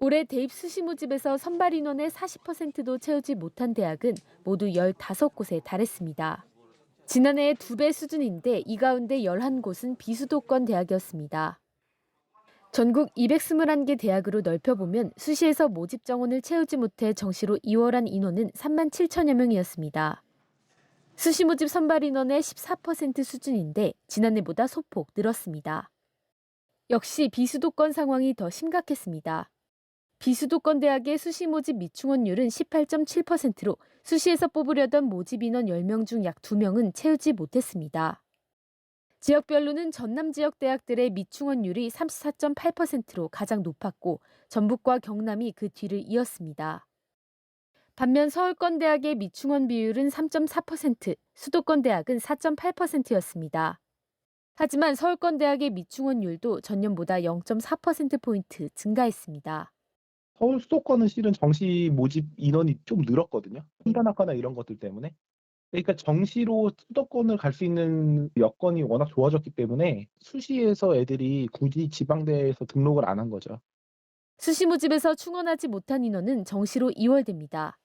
올해 대입 수시 모집에서 선발 인원의 40%도 채우지 못한 대학은 모두 15곳에 달했습니다. 지난해의 2배 수준인데 이 가운데 11곳은 비수도권 대학이었습니다. 전국 221개 대학으로 넓혀보면 수시에서 모집 정원을 채우지 못해 정시로 2월한 인원은 3만 7천여 명이었습니다. 수시 모집 선발 인원의 14% 수준인데 지난해보다 소폭 늘었습니다. 역시 비수도권 상황이 더 심각했습니다. 비수도권 대학의 수시 모집 미충원율은 18.7%로 수시에서 뽑으려던 모집 인원 10명 중 약 2명은 채우지 못했습니다. 지역별로는 전남 지역 대학들의 미충원율이 34.8%로 가장 높았고 전북과 경남이 그 뒤를 이었습니다. 반면 서울권 대학의 미충원 비율은 3.4%, 수도권 대학은 4.8%였습니다. 하지만 서울권 대학의 미충원율도 전년보다 0.4%포인트 증가했습니다. 서울 수도권은 실은 정시 모집 인원이 좀 늘었거든요. 횡단학과나 이런 것들 때문에. 그러니까 정시로 수도권을 갈 수 있는 여건이 워낙 좋아졌기 때문에 수시에서 애들이 굳이 지방대에서 등록을 안 한 거죠. 수시 모집에서 충원하지 못한 인원은 정시로 이월됩니다.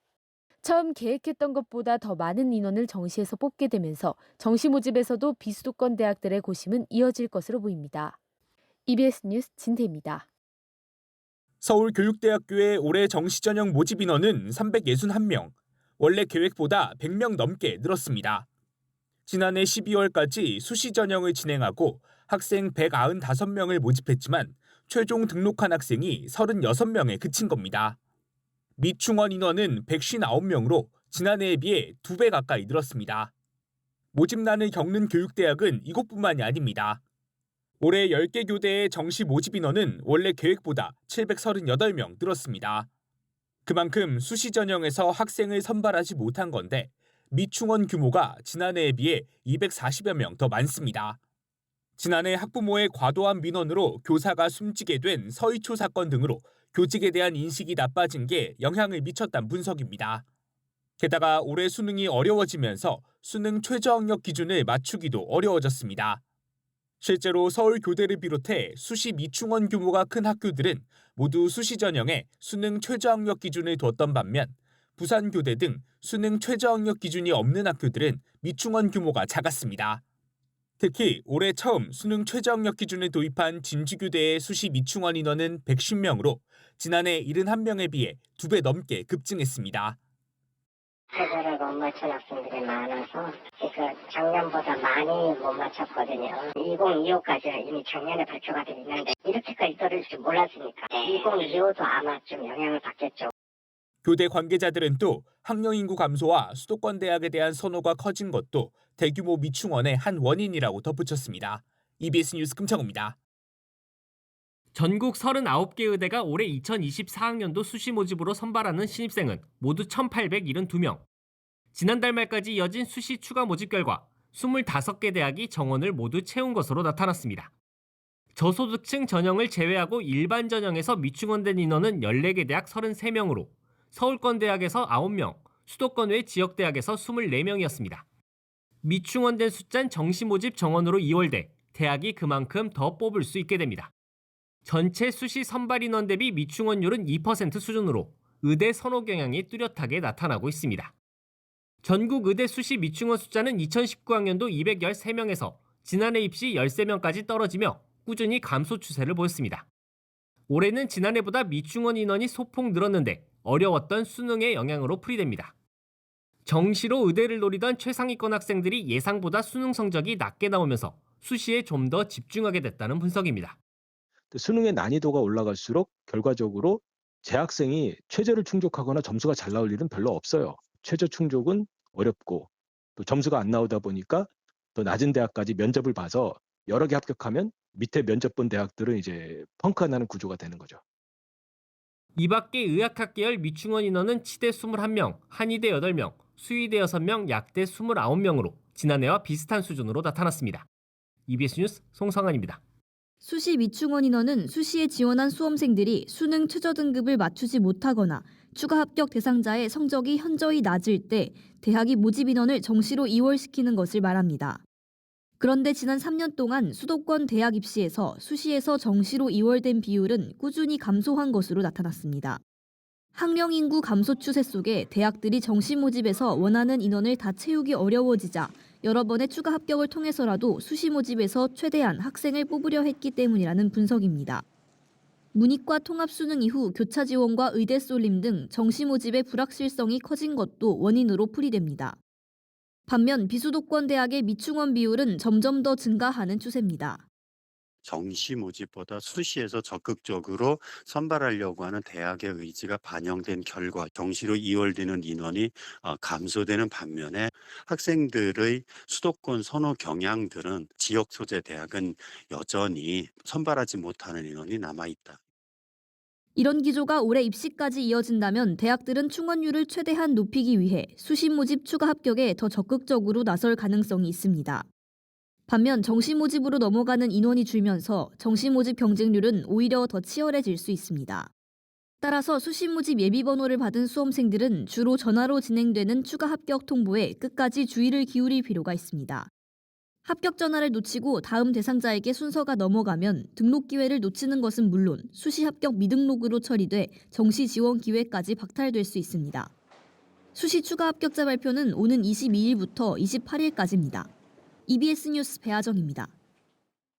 처음 계획했던 것보다 더 많은 인원을 정시에서 뽑게 되면서 정시 모집에서도 비수도권 대학들의 고심은 이어질 것으로 보입니다. EBS 뉴스 진태입니다. 서울교육대학교의 올해 정시 전형 모집 인원은 361명, 원래 계획보다 100명 넘게 늘었습니다. 지난해 12월까지 수시 전형을 진행하고 학생 195명을 모집했지만 최종 등록한 학생이 36명에 그친 겁니다. 미충원 인원은 159명으로 지난해에 비해 2배 가까이 늘었습니다. 모집난을 겪는 교육대학은 이곳뿐만이 아닙니다. 올해 10개 교대의 정시 모집 인원은 원래 계획보다 738명 늘었습니다. 그만큼 수시 전형에서 학생을 선발하지 못한 건데 미충원 규모가 지난해에 비해 240여 명 더 많습니다. 지난해 학부모의 과도한 민원으로 교사가 숨지게 된 서희초 사건 등으로 교직에 대한 인식이 나빠진 게 영향을 미쳤다는 분석입니다. 게다가 올해 수능이 어려워지면서 수능 최저학력 기준을 맞추기도 어려워졌습니다. 실제로 서울교대를 비롯해 수시 미충원 규모가 큰 학교들은 모두 수시 전형에 수능 최저학력 기준을 뒀던 반면 부산교대 등 수능 최저학력 기준이 없는 학교들은 미충원 규모가 작았습니다. 특히 올해 처음 수능 최저학력 기준을 도입한 진주교대의 수시 미충원 인원은 110명으로 지난해 71명에 비해 2배 넘게 급증했습니다. 표절을 못 맞춘 학생들이 많아서 작년보다 많이 못 맞췄거든요. 2025까지 이미 작년에 발표가 돼 있는데 이렇게까지 떨어질 줄 몰랐으니까 2025도 아마 좀 영향을 받겠죠. 교대 관계자들은 또 학령 인구 감소와 수도권 대학에 대한 선호가 커진 것도 대규모 미충원의 한 원인이라고 덧붙였습니다. EBS 뉴스 금창호입니다. 전국 39개 의대가 올해 2024학년도 수시 모집으로 선발하는 신입생은 모두 1,872명. 지난달 말까지 이어진 수시 추가 모집 결과 25개 대학이 정원을 모두 채운 것으로 나타났습니다. 저소득층 전형을 제외하고 일반 전형에서 미충원된 인원은 14개 대학 33명으로 서울권 대학에서 9명, 수도권 외 지역 대학에서 24명이었습니다. 미충원된 숫자는 정시 모집 정원으로 이월돼 대학이 그만큼 더 뽑을 수 있게 됩니다. 전체 수시 선발 인원 대비 미충원율은 2% 수준으로 의대 선호 경향이 뚜렷하게 나타나고 있습니다. 전국 의대 수시 미충원 숫자는 2019학년도 213명에서 지난해 입시 13명까지 떨어지며 꾸준히 감소 추세를 보였습니다. 올해는 지난해보다 미충원 인원이 소폭 늘었는데 어려웠던 수능의 영향으로 풀이됩니다. 정시로 의대를 노리던 최상위권 학생들이 예상보다 수능 성적이 낮게 나오면서 수시에 좀 더 집중하게 됐다는 분석입니다. 수능의 난이도가 올라갈수록 결과적으로 재학생이 최저를 충족하거나 점수가 잘 나올 일은 별로 없어요. 최저 충족은 어렵고 또 점수가 안 나오다 보니까 더 낮은 대학까지 면접을 봐서 여러 개 합격하면 밑에 면접 본 대학들은 이제 펑크가 나는 구조가 되는 거죠. 이 밖에 의학학 계열 미충원 인원은 치대 21명, 한의대 8명, 수의대 6명, 약대 29명으로 지난해와 비슷한 수준으로 나타났습니다. EBS 뉴스 송성환입니다. 수시 미충원 인원은 수시에 지원한 수험생들이 수능 최저 등급을 맞추지 못하거나 추가 합격 대상자의 성적이 현저히 낮을 때 대학이 모집 인원을 정시로 이월시키는 것을 말합니다. 그런데 지난 3년 동안 수도권 대학 입시에서 수시에서 정시로 이월된 비율은 꾸준히 감소한 것으로 나타났습니다. 학령 인구 감소 추세 속에 대학들이 정시 모집에서 원하는 인원을 다 채우기 어려워지자 여러 번의 추가 합격을 통해서라도 수시 모집에서 최대한 학생을 뽑으려 했기 때문이라는 분석입니다. 문이과 통합 수능 이후 교차 지원과 의대 쏠림 등 정시 모집의 불확실성이 커진 것도 원인으로 풀이됩니다. 반면 비수도권 대학의 미충원 비율은 점점 더 증가하는 추세입니다. 정시 모집보다 수시에서 적극적으로 선발하려고 하는 대학의 의지가 반영된 결과 정시로 이월되는 인원이 감소되는 반면에 학생들의 수도권 선호 경향들은 지역 소재 대학은 여전히 선발하지 못하는 인원이 남아있다. 이런 기조가 올해 입시까지 이어진다면 대학들은 충원율을 최대한 높이기 위해 수시 모집 추가 합격에 더 적극적으로 나설 가능성이 있습니다. 반면 정시 모집으로 넘어가는 인원이 줄면서 정시 모집 경쟁률은 오히려 더 치열해질 수 있습니다. 따라서 수시 모집 예비 번호를 받은 수험생들은 주로 전화로 진행되는 추가 합격 통보에 끝까지 주의를 기울일 필요가 있습니다. 합격 전화를 놓치고 다음 대상자에게 순서가 넘어가면 등록 기회를 놓치는 것은 물론 수시 합격 미등록으로 처리돼 정시 지원 기회까지 박탈될 수 있습니다. 수시 추가 합격자 발표는 오는 22일부터 28일까지입니다. EBS 뉴스 배아정입니다.